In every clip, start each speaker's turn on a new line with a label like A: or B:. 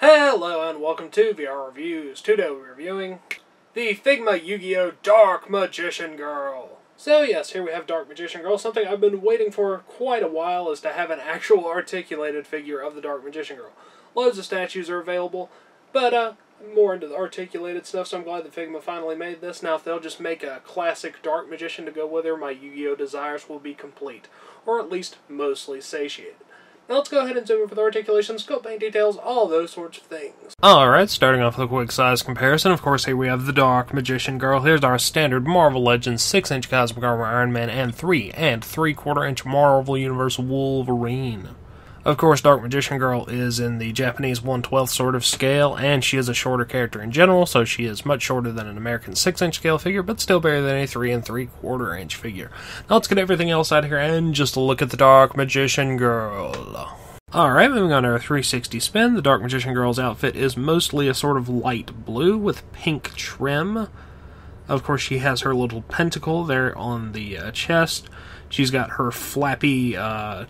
A: Hello and welcome to VR Reviews. Today we're reviewing the Figma Yu-Gi-Oh! Dark Magician Girl. So yes, here we have Dark Magician Girl. Something I've been waiting for quite a while is to have an actual articulated figure of the Dark Magician Girl. Loads of statues are available, but I'm more into the articulated stuff, so I'm glad that Figma finally made this. Now if they'll just make a classic Dark Magician to go with her, my Yu-Gi-Oh! Desires will be complete, or at least mostly satiated. Now let's go ahead and zoom in for the articulation, scope paint details, all those sorts of things.
B: Alright, starting off with a quick size comparison. Of course, here we have the Dark Magician Girl. Here's our standard Marvel Legends 6-inch Cosmic Armor Iron Man and 3 3/4-inch Marvel Universe Wolverine. Of course, Dark Magician Girl is in the Japanese 1/12 sort of scale, and she is a shorter character in general, so she is much shorter than an American 6-inch scale figure, but still bigger than a 3 3/4-inch figure. Now let's get everything else out of here and just look at the Dark Magician Girl. Alright, moving on to our 360 spin. The Dark Magician Girl's outfit is mostly a sort of light blue with pink trim. Of course, she has her little pentacle there on the chest. She's got her flappy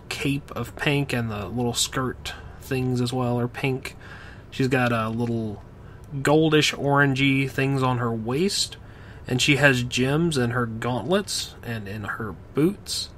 B: cape of pink, and the little skirt things as well are pink. She's got little goldish orangey things on her waist, and she has gems in her gauntlets and in her boots.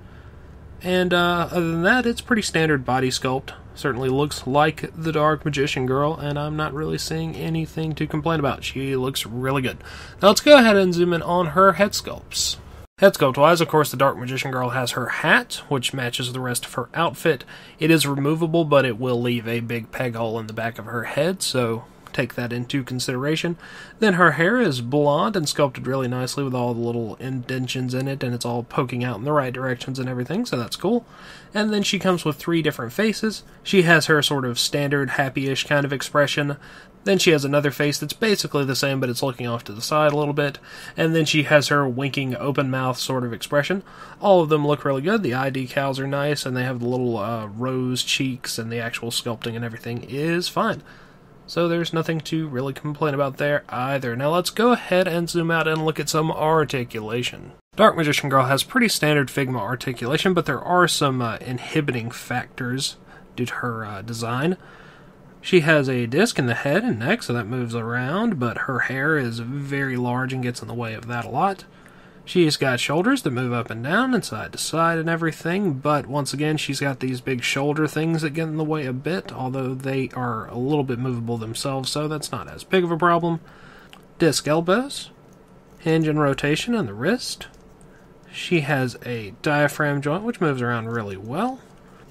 B: And other than that, it's pretty standard body sculpt. Certainly looks like the Dark Magician Girl, and I'm not really seeing anything to complain about. She looks really good. Now let's go ahead and zoom in on her head sculpts. Head sculpt-wise, of course, the Dark Magician Girl has her hat, which matches the rest of her outfit. It is removable, but it will leave a big peg hole in the back of her head, so take that into consideration. Then her hair is blonde and sculpted really nicely with all the little indentions in it, and it's all poking out in the right directions and everything, so that's cool. And then she comes with 3 different faces. She has her sort of standard happy-ish kind of expression. Then she has another face that's basically the same, but it's looking off to the side a little bit. And then she has her winking open mouth sort of expression. All of them look really good. The eye decals are nice, and they have the little rose cheeks, and the actual sculpting and everything is fine. So there's nothing to really complain about there either. Now let's go ahead and zoom out and look at some articulation. Dark Magician Girl has pretty standard Figma articulation, but there are some inhibiting factors due to her design. She has a disc in the head and neck, so that moves around, but her hair is very large and gets in the way of that a lot. She's got shoulders that move up and down and side to side and everything, but once again, she's got these big shoulder things that get in the way a bit, although they are a little bit movable themselves, so that's not as big of a problem. Disc elbows, hinge and rotation on the wrist. She has a diaphragm joint, which moves around really well.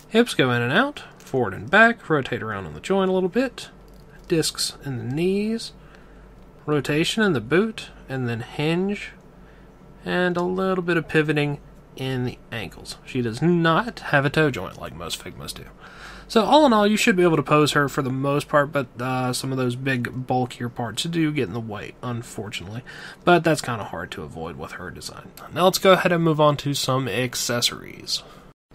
B: Hips go in and out, forward and back, rotate around on the joint a little bit. Discs in the knees, rotation in the boot, and then hinge, and a little bit of pivoting in the ankles. She does not have a toe joint like most Figmas do. So all in all, you should be able to pose her for the most part, but some of those big, bulkier parts do get in the way, unfortunately. But that's kind of hard to avoid with her design. Now let's go ahead and move on to some accessories.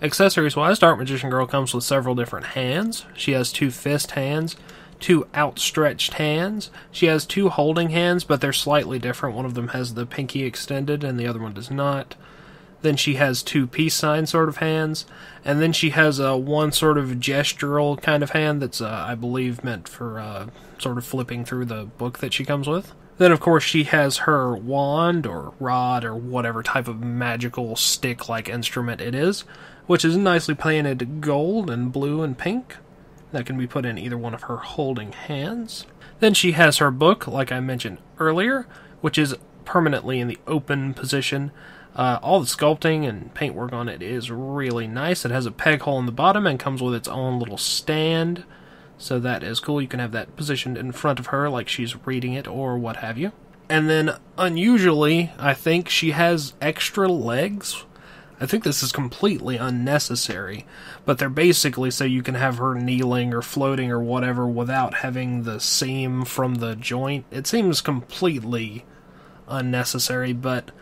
B: Accessories-wise, Dark Magician Girl comes with several different hands. She has 2 fist hands, 2 outstretched hands. She has 2 holding hands, but they're slightly different. One of them has the pinky extended, and the other one does not. Then she has 2 peace sign sort of hands, and then she has one sort of gestural kind of hand that's, I believe, meant for sort of flipping through the book that she comes with. Then, of course, she has her wand, or rod, or whatever type of magical stick-like instrument it is, which is nicely painted gold and blue and pink. That can be put in either one of her holding hands. Then she has her book, like I mentioned earlier, which is permanently in the open position. All the sculpting and paintwork on it is really nice. It has a peg hole in the bottom and comes with its own little stand. So that is cool. You can have that positioned in front of her like she's reading it or what have you. And then, unusually, I think she has extra legs. I think this is completely unnecessary, but they're basically so you can have her kneeling or floating or whatever without having the seam from the joint. It seems completely unnecessary, but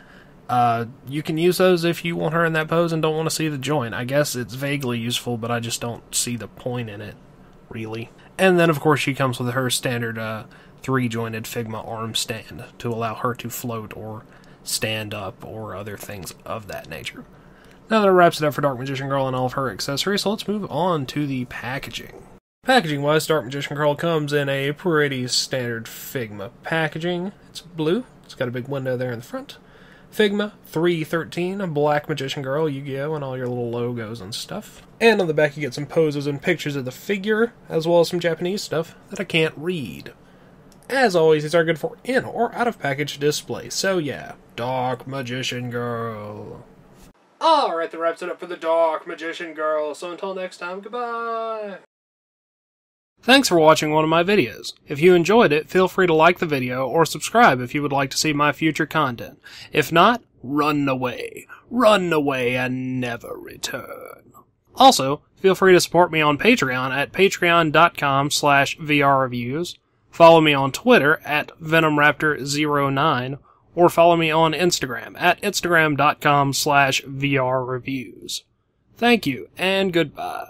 B: you can use those if you want her in that pose and don't want to see the joint. I guess it's vaguely useful, but I just don't see the point in it, really. And then, of course, she comes with her standard 3-jointed Figma arm stand to allow her to float or stand up or other things of that nature. Now that wraps it up for Dark Magician Girl and all of her accessories, so let's move on to the packaging. Packaging-wise, Dark Magician Girl comes in a pretty standard Figma packaging. It's blue. It's got a big window there in the front. Figma 313, a Black Magician Girl, Yu-Gi-Oh, and all your little logos and stuff. And on the back you get some poses and pictures of the figure, as well as some Japanese stuff that I can't read. As always, these are good for in or out of package display, so yeah, Dark Magician Girl.
A: Alright, that wraps it up for the Dark Magician Girl, so until next time, goodbye!
B: Thanks for watching one of my videos. If you enjoyed it, feel free to like the video or subscribe if you would like to see my future content. If not, run away. Run away and never return. Also, feel free to support me on Patreon at patreon.com/vrreviews, follow me on Twitter at venomraptor09, or follow me on Instagram at instagram.com/vrreviews. Thank you, and goodbye.